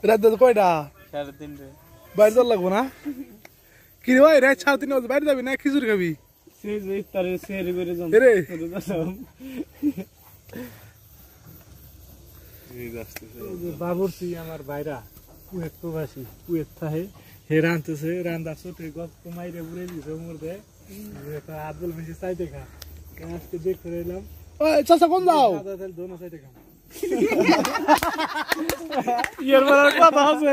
রাত কয়টা? 3:30 বাইরে যাওয়ার লাগবো না? কি রে ভাই রাত 3:30 বাজে বাইরে যাবি না খিচুড়ি খাবি? সেই যে ইফতারে সেহরি করে যাম রে বাবুরসি আমার ভাইরা কুয়েত প্রবাসী কুয়েত থাকে হে রাঁধতেছে রান্না ছোটে গপ কমাইরে বুড়ে দিছে মরতে আব্দুল বেশি চাইতে খা আজকে দেখতে এলাম ওই চাচা কোন যাও? দোনো চাইতে খা ইয়ার বড় কথা আছে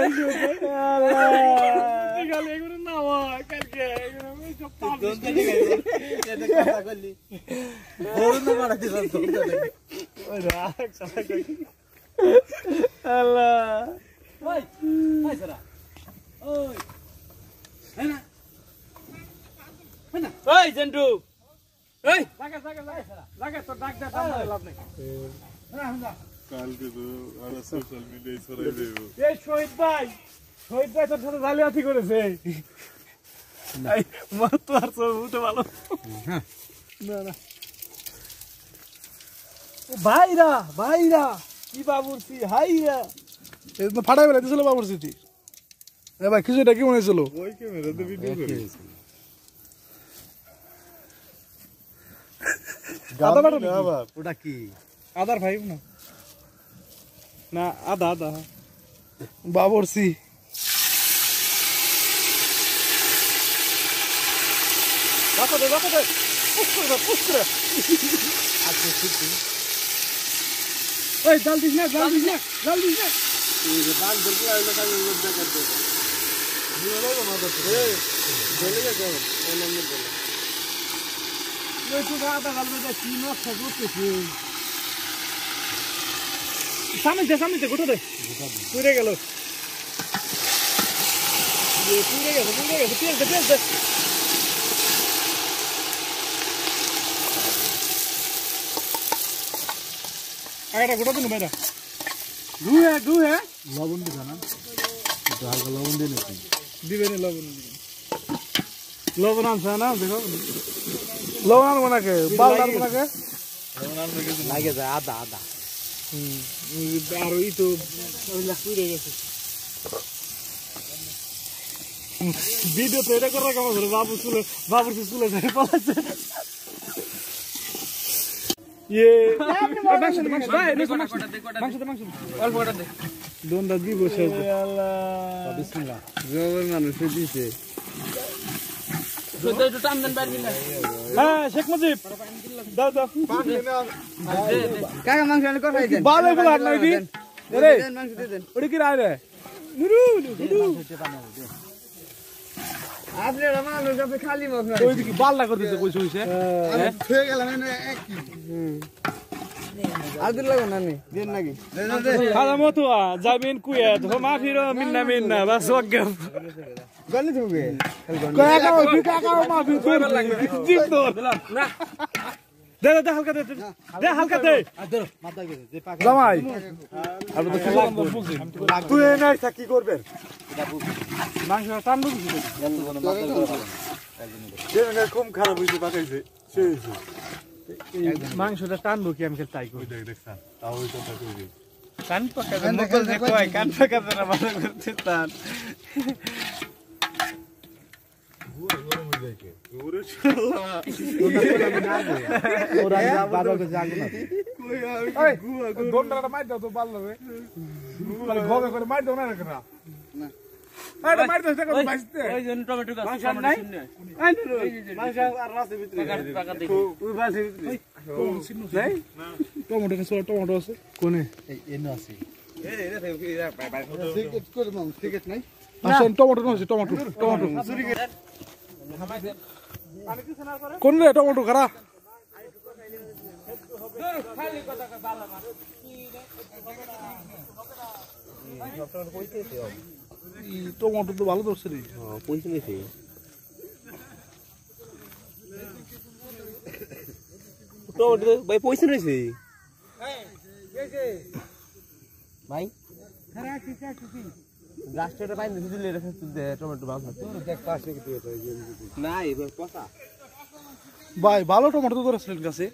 গালি এগুলো না হয় কালকে এগুলো আমি সব দোন চাইতে খাই এটা কথা কইলি বড় না মারা দিছ দোন চাইতে ওই রাখ চাচা কই আল্লাহ ওই ওই সারা ওই হেনা হেনা ওই জেন্টু ওই লাগা লাগা লাগা লাগা তো ডাক দে লাভ নাই হেনা হেনা কালকে তো আর সোশ্যাল মিডিয়ায় ছড়াই দেব এই শহীদ ভাই তোর সাথে জালিয়াতি করেছে এই মত তো আর সব উঠে ভালো না না ও ভাইরা কি বাবুরসি হাইরা এই তো ফাটাই বেলা দিছিল বাবুর সিটি এ ভাই খিচুড়িটা কেমন হয়েছিল? ওই ক্যামেরাতে ভিডিও করে আদা বাটা না আবার ওটা কি আদার ভাই না না আদা বাবুরসি রাখো দে পুষ্করে আচ্ছা ঠিক ওই জল দিস না এই যে বাল জল লাগলে কাজ করতে করতে দিলে না মাথা এই জলে গেছে ওই নামে বলে এই তো আদা গালবে কি নষ্ট করতেছিস সামনে গোটা দে পুড়ে গেল তেল দে আগাটা গোটা দিন ভাইরা ধুয়ে লবণ দিবা না হালকা লবণ দিয়ে নাকি দিবেন লবণ আনছে না দেখো লবণ আনবো নাকি বাল আনবো নাকি লাগে যায় আদা আর ওই তো পুড়ে গেছে ভিডিও তো এটা করে কেমন করে বাবুর স্কুলে যায় পালাচ্ছে দোনটা দিব মানুষ দিছে হ্যাঁ শেখ মুজিব দাও কাকা মাংস ভালো বলে আর নাই দিন রে মাংস দিয়ে দেন ওটা কি রায় রে নুরু আপনি রামানো যাবে খালি মাছ না ওই দিকে বাল্লা করে দিতে কইছো হইছে আমি থয়ে গেলাম না এক আদুর লাগো না নি দেন নাকি খালা মতুয়া জামিন কুয়েত হো মাফিরো মিন্না বাস ওকে গনি থুবে কাকা মাফি তোর লাগবে জিপ তোর না দে হালকা দে ধরো মাথা গেছে যে পাকা জামাই আপনি তো কিছু বুঝি তুই নাই কি করবে মাংস টান বুঝি ক্যামেরা কম খারাপ হইছে পাকাইছে সেই মাংসটা টানবো কি আমি তাই কই দেখছান তাও ওই কথা কইবি কান পাকা মকল যে কই কান পাকা না ভালো করতে তার ওরে শালা ওরা বাবাকে জাগ না কই গুয়া দোনটা মার দাও তো বাল রে মানে ঘবে করে মার দাও না কেন না আরে মার দাও টাকা বাঁচতে ওই জন্য টমেটো গাছ মাংস নাই আই নুরু মাংস আর রাতে ভিতরে পাকা দেখি ওই বাসে ভিতরে কোন সিনো নাই টমেটো টমেটো আছে কোনে এই এনো আছে এই রে বাই সিগারেট করে মাম সিগারেট নাই আসেন টমেটো আছে টমেটো চুরি করে কোন রে টমেটো খারা খালি কথা বালা মার টমেটো তো ভালো ধরছে রে পয়সা নিছে টমেটো ভাই পয়সা নিছে ভাই খারা কি গাছটা পাই না দিলে রেখে দে টমেটো বাম হাতে দেখ পাশে কি দিয়ে না এবার কথা ভাই ভালো টমেটো তো ধরছিলেন কাছে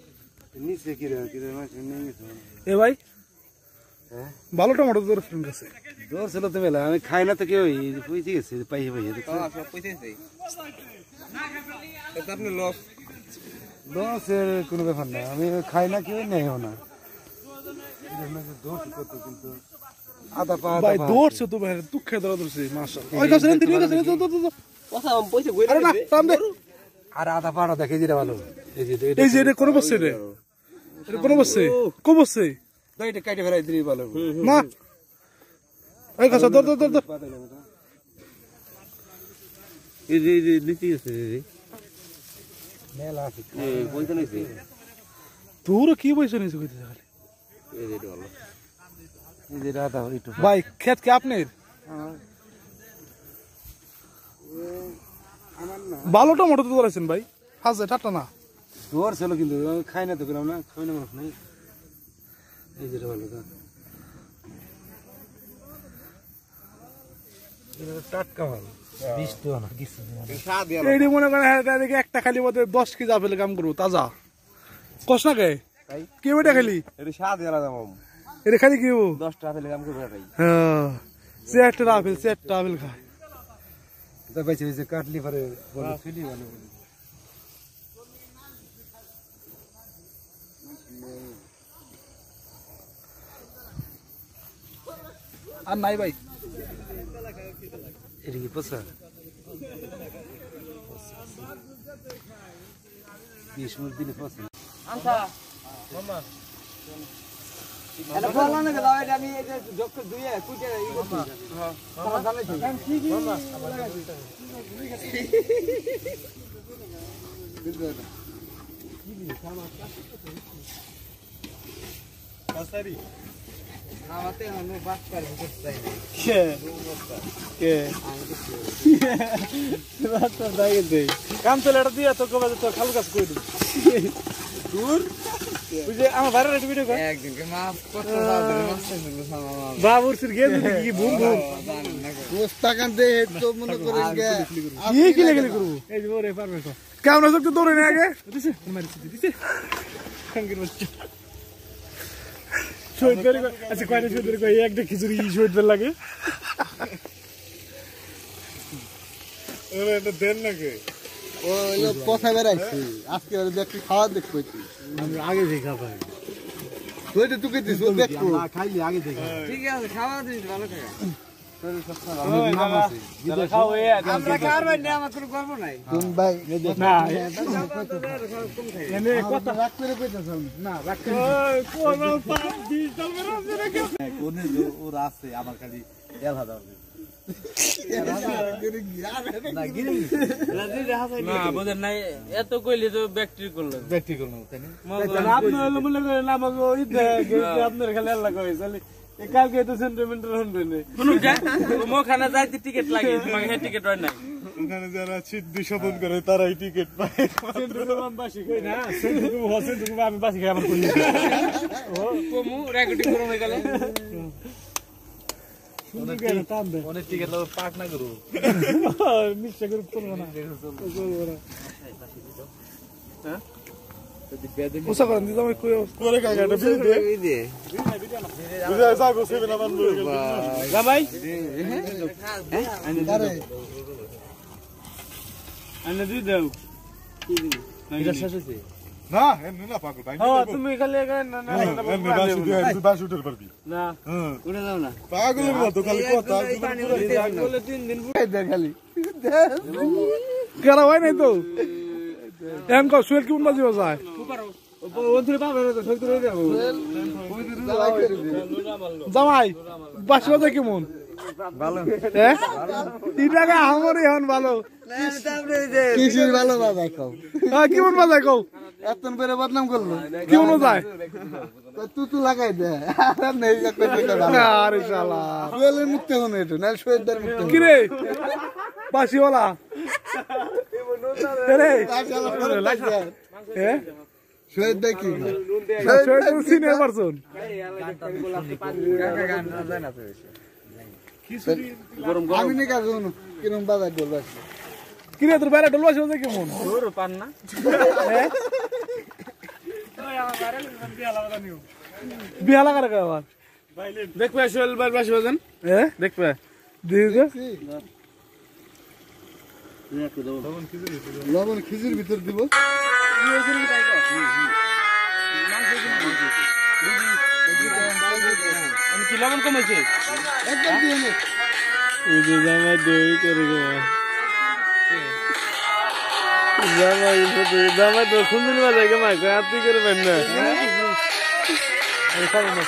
নিচে কি রে মাছ নেই এ ভাই ভালো টমেটো তো রেস্টুরেন্ট আছে দূর ছিল তো মেলা আমি খাই না তো কেউ বুঝে গেছে পাইয়ে পাইয়ে লসের কোনো ব্যাপার না আমি খাই না কেউ নেও না কিন্তু আদা পা ভাই দৌড়ছে তো ভাই দুঃখে ধরা ধরছে মাশাআল্লাহ ওই গাছে ঠিক আছে আরে না টান দে আর আদা পাড়া দেখে যেটা ভালো এই যে এটা কোন বসছে রে এটা কোন বসছে কো বসছে এটা কাটে ফেলাই দিই ভালো না ওই গাছে ধর ধর ধর এই যে নিচে আছে মেলা আছে বলতে নাইছে তোর কি বইছে নিছে কইতে খালি এই যে ভালো এই যে আদা একটু ভাই ক্ষেত কি আপনার ভালো টমেটো তো ধরেছেন ভাই হাজে টাটা না দৌড় ছিল কিন্তু খাই না তো গেলাম না খাই না মানুষ নাই এই যে ভালো টাটকা ভালো 20 টাকা না কিছু এইটি মনে করেন এদিকে একটা খালি মধ্যে 10 কেজি আপেল কাম করবো তাজা কস না কে কি ওইটা খালি এটা স্বাদ আলাদা মাম এটা খালি কি 10 টা আপেল কাম করবে ভাই হ্যাঁ চেটটা আপেল খায় তো বাইছে যে কাটলি পরে বলে ফিলি ভালো আর নাই ভাই এটা কি পচা 20 মিনিট দিলে পচা আচ্ছা মামা এটা বলা না দাও এটা আমি এটা ডক্টর দুইয়ে কুটে ই করছি হ্যাঁ মামা জানাইছি মামা কাসারি আমাতে আমি বাস করে চাই কে রাত দাই দে কাম চলে এটা দিয়া তো কবে তো খাল গাছ কই দি দূর বুঝে আমার বাইরে ভিডিও কর একদিন কে মাফ করতে দাও মাস্টার ছিল মামা বাবুর সির গেল কি বুম বুম পুস্তাকান দে তো মনে করেন কি লেগে করব এই যে ওরে পারবে তো কেমন আছে তো দৌড়ে নে আগে দিছে দিছে খাঙ্গির বাচ্চা শহীদ করে আচ্ছা কয়টা শহীদ করে একটা খিচুড়ি শহীদ লাগে এটা দেন নাকি ও এলো কথা বেরাইছি আজকে আর দেখি খাওয়া দেখবো আমি আগে দেখা পাই তুই তো তুকে দিছ দেখবো খাইলি আগে দেখা ঠিক আছে খাওয়া দিস ভালো করে আমরা খাওয়ার ভাই না আমার কোনো গল্প নাই তুমি ভাই না এনে কত রাখ করে কইতাছ না রাখ করে কোন পাপ ডিজিটাল মেরে রাখে কোনে ওর আছে আমার খালি এল হাজার না বুঝেন নাই এত কইলি তো ব্যাকটেরি করলো আপনি হলো মনে করেন আমাকে ওই আপনার খালি আল্লাহ কই চলে কালকে তো সেন্টিমেন্টাল হন্ডে নে মোখানে যাইতে টিকিট লাগে তোমাকে টিকিট হয় না ওখানে যারা সিদ্ধি শোধন করে তারাই টিকিট পায় সেন্টিমেন্টাল বাসি কই না সেন্টিমেন্টাল হোসেন তুমি আমি বাসি খাই আমার কই কমু রেকর্ডিং করো হয়ে গেলে সুন্দর গেল টান দে অনেক টিকিট লোক পাক না করু মিষ্টি করে করব না হ্যাঁ ওসা করেন দিদা আমি কই করে কাকাটা বিল দে বুঝা যাগো সেভেন আমান বলে গেল যা ভাই আনে দি দাও এটা শেষ হইছে না এমনি না পাগল ভাই হ্যাঁ তুমি খালি না না এমনি বাস উঠে পারবি না উড়ে যাও না পাগলের মতো খালি কথা বলে 3 দিন খালি করা হয় নাই তো এম কো সুয়েল কি উন্না দিবা যায় ওন্থরে পাবে না তো সত্যি রয়ে যাবো জামাই বাসি বাজে কেমন ভালো হ্যাঁ ইটাকে আমারই এখন ভালো কিসের ভালো বাজাই কও হ্যাঁ কেমন বাজায় কও এতন করে বদনাম করলো কেমন যায় তুই লাগাই দে আর নেই আরে শালা শুয়েলের মুক্তি হনে এটা না শুয়েদার মুক্তি কি রে বাসিওয়ালা রে হ্যাঁ শুয়েদ দেখি সিনিয়র পারসন আমি নি কাজ কিরম বাজার ডলবা কি রে তোর বাইরে ডলবাসি হচ্ছে কেমন পান না বিয়া লাগা রে আবার দেখবে সোহেল ভাই বাসি বাজান হ্যাঁ দেখবে দিদি লবণ খিজির ভিতর দিব কি লবণ কমেছে একদম দিয়ে নে এই যে জামা দেই করে গো জামা তো সুন্দর বাজে গে মা কই আপনি করবেন না আমি খাবো না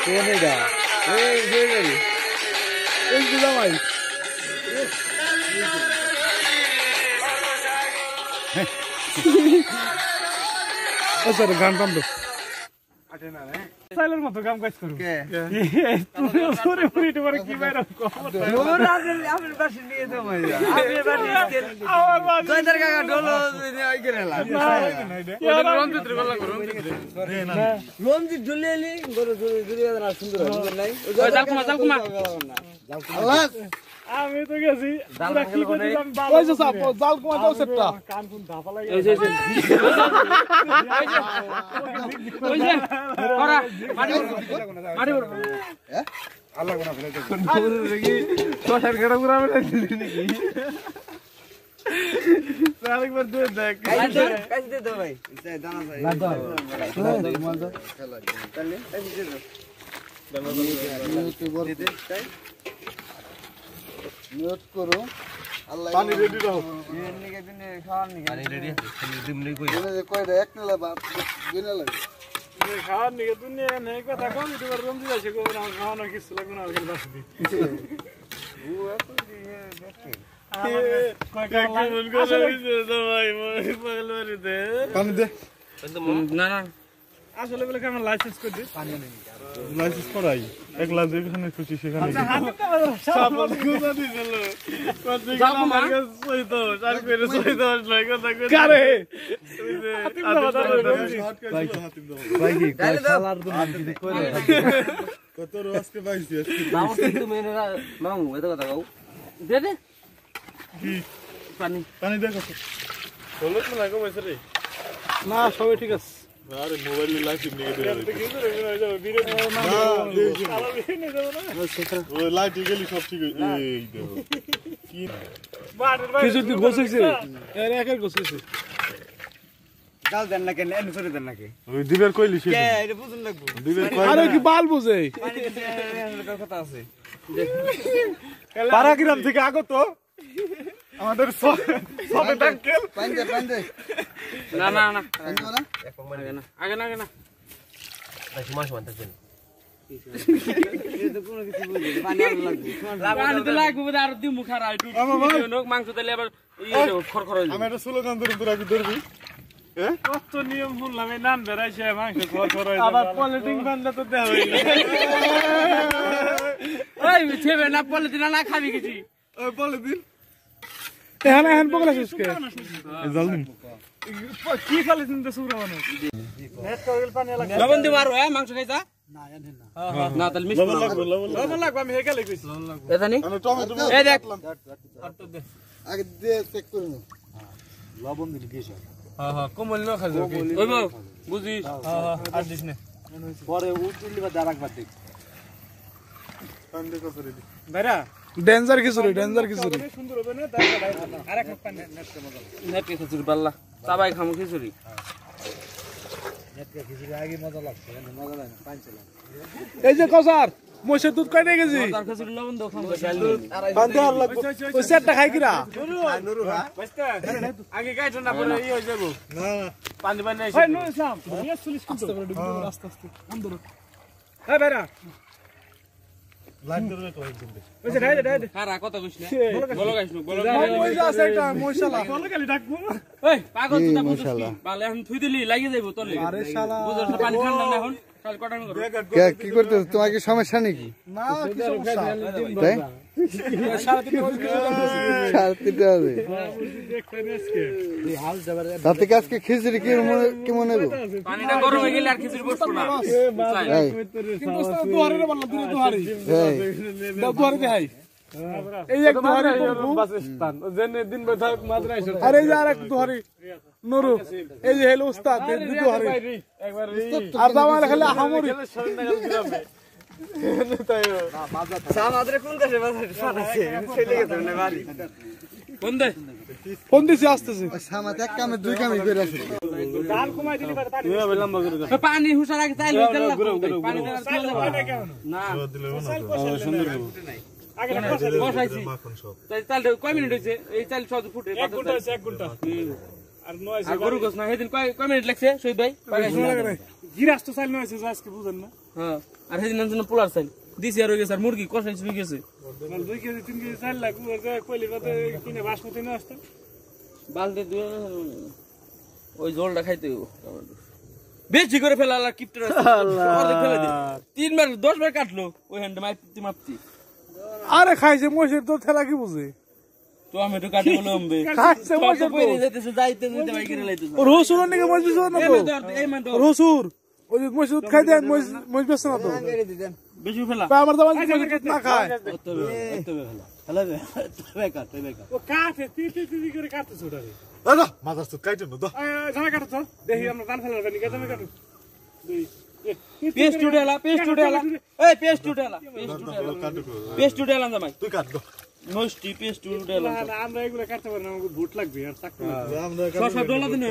কোনটা এই যে এই যে জামাই আচ্ছা গান টান তো সাইলের মতো কাম কাজ করু তুমি সরে পড়ি তোমার কি বাইরে খবর ওরা আপনি বাসি নিয়ে যাও মাইয়া আপনি বাসি আমার বাস কয়দার কাকা ঢোলো ওই করে লা রঞ্জিত রে গলা করুন রঞ্জিত ঢুলিয়েলি গরু ঢুলিয়ে না সুন্দর হবে নাই জাল কুমা আল্লাহ আমি তো গেছি পুরা কি করলাম ওই যে সাপ জাল কুমা দাও সেটটা কান কোন ধাপা লাগে ওই যে করা মারি বড় আল্লাহ কোনা ফেলে দে দেখি তোর গড়া গুড়া মেরে দিলি নাকি আরেকবার দুই দেখ কাজ দে দাও ভাই দানা ভাই না দাও তাহলে কাজ দে দাও নিয়ত করো আল্লাহ পানি রেডি রাখো নিকে দিনে খাওয়ার নিকে পানি রেডি আছে দিমলি কই বলে কয়টা এক নালা বাপ দিনে লাগে খাওয়ার নিকে দুনিয়া নেই কথা কম দিবার রমজি আছে কো না খাওয়ানো কিছু লাগবে না ওখানে বাস দি বুয়া তো দিয়ে দেখে পানি দে না না আসলে বলে আমার লাইসেন্স করে দে লাইসেন্স করাই একলা যেখানে খুশি সেখানে কারে ভাই কি তাহলে দাও কত আজকে পাইছি নাও কিন্তু মেনে মামু এত কথা কও দে দে কি পানি পানি দে কত হলুদ না লাগো বসে রে না সবই ঠিক আছে আরে মোবাইল লাইট নিয়ে দে কিন্তু রে যাবে বিরে না ওই লাইট গেলি সব ঠিক এই দেখো কিছু তুই গোছাইছে এর একের গোছাইছে জাল দেন না কেন এন করে দেন না কে ওই দিবের কইলি সে কে এটা বুঝুন লাগবো দিবের আরে কি বাল বুঝে পানি দিতে কথা আছে পারাগ্রাম থেকে আগত আমাদের সবে টাঙ্কেল পানি দে না না না পানি দাও না আগে না আগে না সময় সময় থাকবেন এটা কোনো কিছু বুঝি পানি আর লাগবে পানি তো লাগবে আর দি মুখ আর আইটু নোক মাংস দিলে আবার খরখর হয়ে আমি একটা স্লোগান ধরে তোরা কি ধরবি কত নিয়ম শুনলাম এই নাম বেরাইছে মাংস খর হয়ে আবার পলিটিং বান্দা তো দেওয়া হইল ওই ছেবে না পলিথিন না খাবি কিছু ওই বলে দিন এখানে এখন পকলা শেষকে জলদিন কি পলিথিন তো সুরা মানে নেট করে পানি লাগে লবণ দিব আর মাংস খাইতা না তাহলে মিস লবণ লাগবে লবণ লাগবে আমি হেকালে কইছি এটা নি আমি টমেটো এই দেখ আগে দিয়ে চেক করে নে হ্যাঁ কমল না খাজো কি ওই বাবু বুঝিস আর দিস না পরে উঠলি বা দাঁড়াক বাদ পানি দে কত রেডি বেরা ডেঞ্জার খিচুড়ি ডেঞ্জার খিচুড়ি সুন্দর হবে না তাই আরেক পানি নেট করে মজা নেট কে খিচুড়ি পাল্লা সবাই খামু খিচুড়ি এই যে কসার মহিষের দুধ কয়টা গেছি তার খিচুড়ি লবণ দাও খামু বান্ধে আর লাগবে ওই সেটটা খাই কিরা বুঝতে আগে গাইছ না পরে ই হয়ে যাবো না পানি পানি আইছে ভাই নো ইসলাম ইয়া চল্লিশ কিন্তু আস্তে আস্তে আন্দোলন হ্যাঁ বেরা লাইট ধরে তো একদম ওই যে ডাইরে ডাইরে কারা কথা কইছ না বলো গাইছ বলো ওই যে আছে এটা মহিষালা বলে খালি ডাকবো ওই পাগল তুই বুঝছিস কি বালে এখন থুই দিলি লাগি যাইবো তোলে আরে শালা বুঝছ না পানি ঠান্ডা না এখন কাল কটানো করো কি করতে তোমার কি সমস্যা নাকি না কি সমস্যা তাই সাড়ে 3 হবে তাতে কি আজকে খিচুড়ি কি মনে হবে পানিটা গরম হয়ে গেলে আর খিচুড়ি বসবো না কিন্তু ওস্তাদ দুহারে রে বললা দুরে দুহারে দাও দুহারে দে হাই এই এক দুহারে বাসস্থান জেনে দিন ভর থাক মাদ্রাসা আরে এই আর এক দুহারে নুরু এই যে হেলো ওস্তাদ এই দুহারে একবার আর দাওয়া খালি হামরি সামাদ্রে কোন দেশে বাজার সাদাছে ছেলে গেছে না বাড়ি কোন দে ফোন দিছি আসতেছে সামাত এক কামে দুই কামে করে আছে ডাল কমাই দিলি পানি লম্বা করে দাও পানি হুসার আগে চাইলে তেল লাগবে পানি না সুন্দর আগে বসাইছি চাল কয় মিনিট হইছে এই চাল সব ফুটে 1 ঘন্টা হইছে 1 ঘন্টা আর নয় আর গরু গোস না সেদিন কয় মিনিট লাগছে শহীদ ভাই গিরাস তো চাল নয় আছে আজকে বুঝেন না হ্যাঁ আর সেদিন জন্য পোলার চাল দিছি আর হয়ে গেছে আর মুরগি কষাই হয়ে গেছে 2 কেজি 3 কেজি চাল লাগু আর কইলে বাদে কিনে বাসমতি না আসতো বালতি দিয়ে ওই জলটা খাইতে বেশি করে ফেলাল আর কিপটার অর্ধেক ফেলে দে 3 বার 10 বার কাটলো ওই হ্যান্ড মাপতি আরে খাইছে মহিষের তো ঠেলা কি বুঝে তো আমি তো কাটে বলে আমবে খাইছে মহিষের তো পরে যাইতেছে যাইতে ভাই করে লাইতেছে রসুর নাকি মহিষ বিছ না তো এই মান তো রসুর ওই যে মহিষ খাই দেন মহিষ বিছ না তো বেশি ফেলা আমার দাম না খায় তবে ফেলা ও কাটে তি করে কাটতে ছোটারে দাদা মাদার তো কাইটো না দাও জানা কাটছ দেখি আমরা কান ফেলার বানি জানা কাটু পেস্ট উঠেলা এই পেস্ট উঠেলা পেস্ট উঠেলা জামাই তুই কাট দাও নষ্টি পেস্ট উঠেলা না আমরা এগুলা কাটতে পারি না আমাকে ভোট লাগবে আর চাকরি আমরা সব ডলা দিন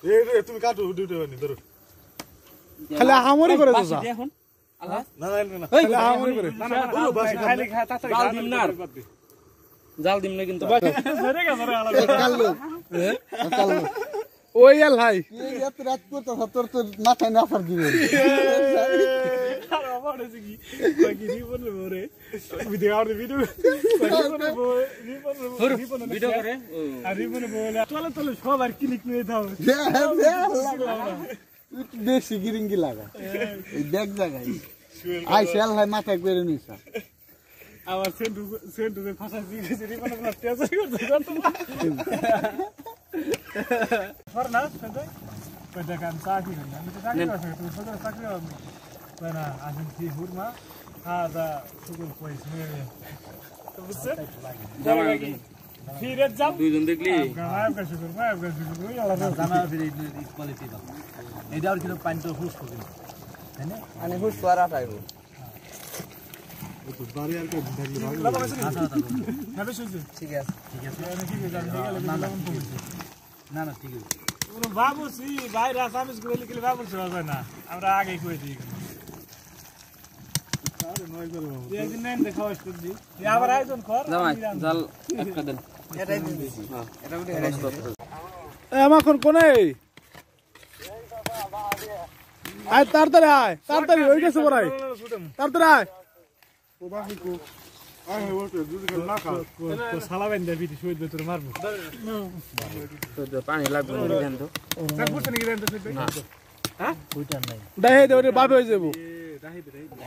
এই তুমি কাটো উঠে বানি ধরো খালি হামরি করে তো এখন আল্লাহ না না খালি হামরি করে খালি তাড়াতাড়ি জাল দিম না জাল দিম না কিন্তু ধরে গেছে রে আলাদা কাল্লো কাল্লো ওই এল ভাই এই এত রাত করতে তোর তো মাথায় না ফার দিবে আর আমার আছে কি কি বললে ওরে ভিডিও আর ভিডিও ভিডিও করে আর রিবনে বলে চলে সবার ক্লিক নিয়ে দাও বেশি গিরিঙ্গি লাগা এই দেখ জায়গায় আই সেল হয় মাথায় করে নিছা আমার সেন্টু ফাঁসা দিয়েছে রিবনে বলে তেজ করতে ফর না সেটাই কই দেখান চাকরি করি আমি তো চাকরি করছি তুই সদর চাকরি আমি কই না আসেন কি হুরমা দা সুগুল কইছ নে তো বুঝছেন জামাই ফিরে যাও দুইজন দেখলি গায়ব কা সুগুল ওই আলাদা জানা ফিরে কোয়ালিটি দাও এইটা আর কিন্তু পানি তো হুস করবে তাই না আনে হুস করা টাইম বাড়ি আর কেউ থাকলে ভালো লাগা আছে আচ্ছা আচ্ছা হবে শুনছি ঠিক আছে আমি কি জানি গেলে লবণ কমেছে না না ঠিক আছে ওরা বাবুসি ভাই রাসামিস গুলি গেলে বাবুসি হবে না আমরা আগে কই দিই আরে নয় করে বাবু একদিন নেন দেখাও স্টুড দি আবার আয়োজন কর জামাই জাল একটা দেন এটাই দিয়েছি এটা বলে এখন কোনে আয় তাড়াতাড়ি ওই গেছে বড়াই তাড়াতাড়ি আয় ও বাকি কো আয় হে ওটা দুধ করে না খা তো সালা বেন্দা বিটি শহীদ বেতরে মারবো তো পানি লাগবে না দেন তো স্যার বুঝতে নাকি দেন তো হ্যাঁ ওইটার নাই ডাহে দে ওরে বাবে হয়ে যাবো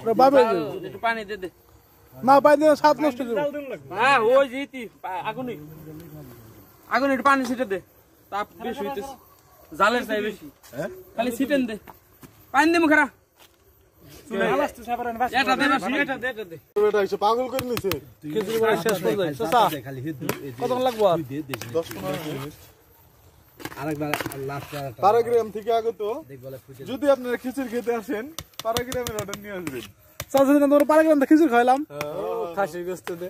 ওরে বাবে হয়ে যাবো একটু পানি দে দে না পাই দিলে সাত নষ্ট হয়ে যাবো চাল দিন লাগবে হ্যাঁ ওই যেতি আগুন একটু পানি ছিটে দে তাপ বেশি হইতেছে জালের চাই বেশি খালি ছিটেন দে পানি দে মুখরা আলাস্তে সাবারান বাস এটা দে এটা দে এটা এসে পাগল করে নিছে খিচুড়ি বড়াই শেষ হয়ে যায় চাচা খালি হিট কত লাগবো আর 10-15 মিনিট আরেকবার লাস্ট পারাগ্রাম থেকে আগত দেখ বলে ফুটে যদি আপনারা খিচুড়ি খেতে আসেন পারাগ্রামের অর্ডার নিয়ে আসবেন চাচা দিন তোর পারে গেলাম খিচুড়ি খাইলাম খাসির গোস্ত দে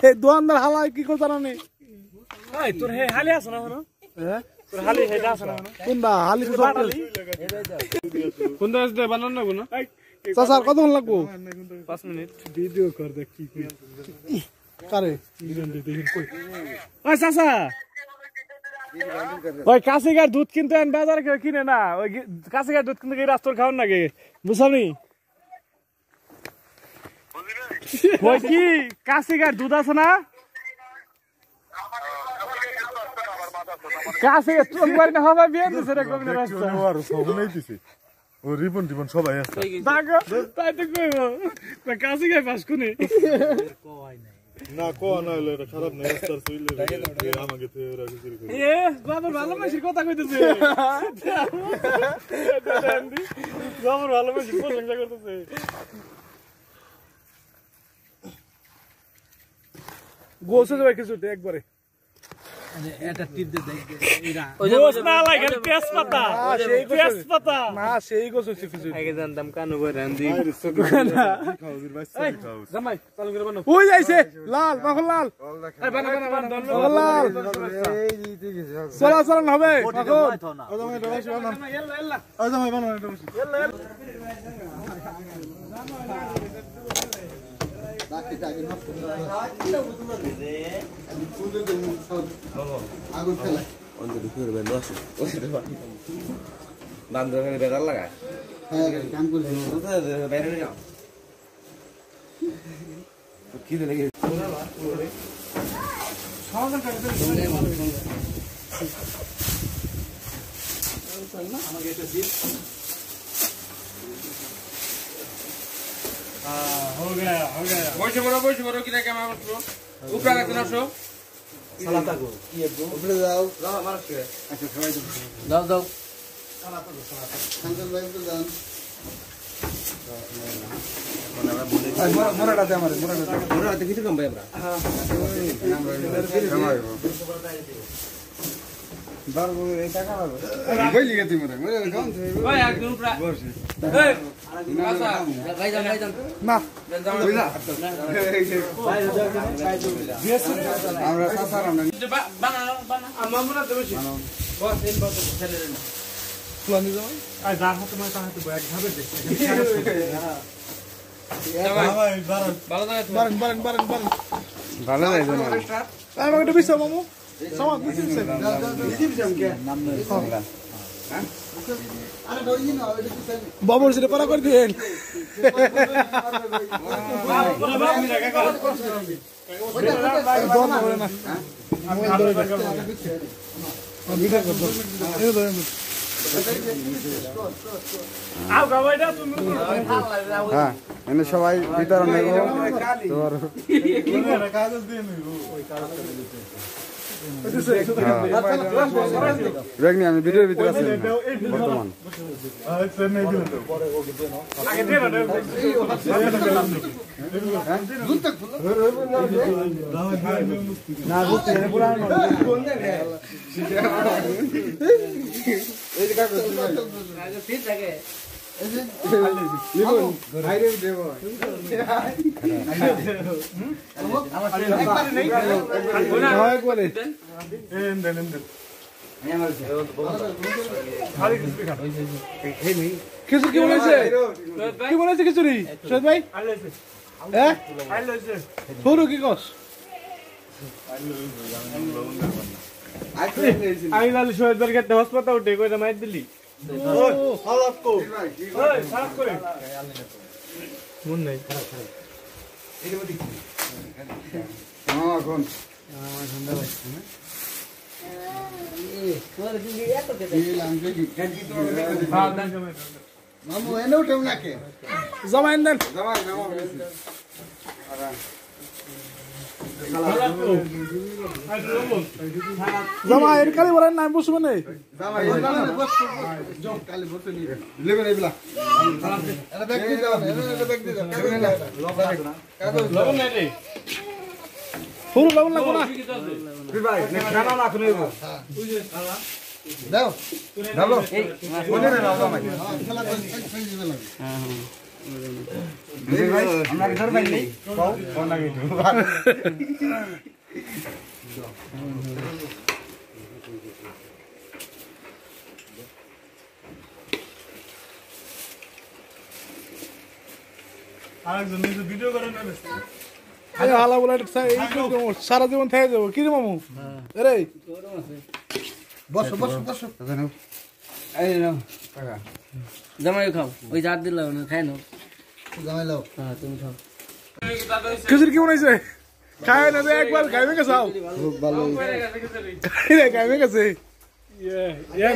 এই দোকানদার হালাই কি করে জানো নি ওই তোর হে হালি আছে না হনো হ্যাঁ তোর হালি হেডা আছে না হনো কোনটা হালি তো সব কোন দাস দে বানান না গুনা চাচা আর কতক্ষণ লাগবো 5 মিনিট ভিডিও কর দেখ কি কি কারে ওই চাচা ওই কাশিগার দুধ কিনতে আন বাজার কিনে না ওই কাশিগার দুধ কিনতে গিয়ে রাস্তার খাওয়ার নাকি বুঝছানি ওই কি কাশিগার দুধ আছে না কাশিগার চোখ বাড়ি না হবে বিয়ে দিছে রে কোন রাস্তা আর সব নাই দিছে ও রিপন টিপন সবাই আছে তাই তো কইবো কাছে গায় পাস কোনে না কো না হলো এটা খারাপ না স্টার সুইলে আমাকে তো ওরা কিছু করে এ বাবার ভালোবাসির কথা কইতেছে বাবার ভালোবাসির প্রশংসা করতেছে গোসে যাবে কিছুতে একবারে এটা টিপ দে এরা গোস না লাগে তেজপাতা তেজপাতা না সেই গোসে কিছু আগে জানতাম কানু করে রান্দি খাওয়ার বাচ্চা খাওয়া জামাই চালু করে বানো ওই যাইছে লাল মাখন লাল এই বানা বানা বানা লাল চলা চলা হবে মাখন ও জামাই এটা বাসি বানান ও জামাই বানান এটা বাসি আগুন ফেলা বান্দরের বেড়া লাগায় হ্যাঁ কাম করছি বাইরে যাও কি লাগে हो गया বসে বড় কি লাগে আমার উপরে রাখতে নাও উপরে যাও দাও দাও শান্তন ভাই উপরে যান মোরাটাতে আমারে মোরাটাতে ওরা দেখি কম ভাই আমরা বারবো এই টাকা পাবো বইলি গেতি মোরা মোরা গান ওই একদম প্রায় বসে এই আচ্ছা গাই যান না বুঝলা আমরা সাসার আমরা বানা আমরা তো বসি বস এই বস ছেলে না ফুলানি জামাই আর যার হাতে মানে তার হাতে এক ভাবে দেখতে ভালো লাগে বারেন বারেন বারেন বারেন ভালো লাগে জামাই আমাকে একটু বিছা মামু সামাদ দিছেন আরে ডইনি না এটা কি চাই বাবুর সিরে পারা করে দেন আও গাওয়াইটা তুমি হ্যাঁ মানে সবাই ভিতর নেব তোর ব্যাগনি আমি ভিডিওর ভিতরে আছি বর্তমান আগে দে না বুঝতে পুরা এই যে কাগজ ঠিক থাকে লিবন আইরে দেব হয় একবারে কিছু কি বলেছে কি বলেছে খিচুড়ি শহীদ ভাই হ্যাঁ সরু কি কস আমি লাল শহীদের ক্ষেত্রে হাসপাতাল উঠে কইটা মাইর দিলি মন নাই এখন মামু এনে উঠেও নাকে জমাইন দেন জমা এর কালি বলেন না বুঝবেন না কালি ভর্তি নিয়ে লিবন এইলা এটা ব্যাগ দিয়ে দাও এটা ব্যাগ দিয়ে দাও লবণ নাই রে সরু লবণ লাগবো না ভাই খানা না খুনে দাও দাও কোনে না দাও ভাই খেলা ফেলে দিবে লাগে ভাই আমরা ঘর ভাই নেই কও কোন লাগে আরেকজন নিজে ভিডিও করে নেবে আরে হালা বলে সারা জীবন থেকে যাবো কি রে মামু আরে বসো বসো বসো এই নাও জামাই খাও ওই জাত দিলাও না খাই নাও জামাই লাও হ্যাঁ তুমি খাও খিচুড়ি কি বানাইছে খায় না একবার খাইবে গেছে খুব ভালো খাইবে গেছে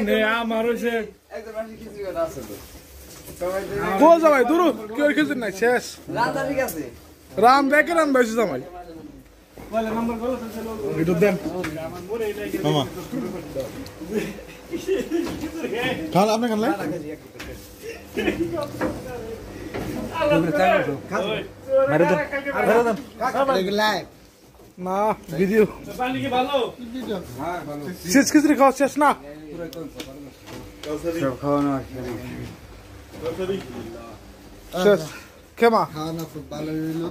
নে আমার হইছে কো জামাই দূর কেউ কিছু নাই শেষ রাম দেখে রাম বেশি জামাই একটু দেন মামা খান আপনি খান লাই না ভিডিও শেষ খিচুড়ি খাওয়া শেষ না শেষ ক্ষমা খাওয়া না খুব ভালো হইলো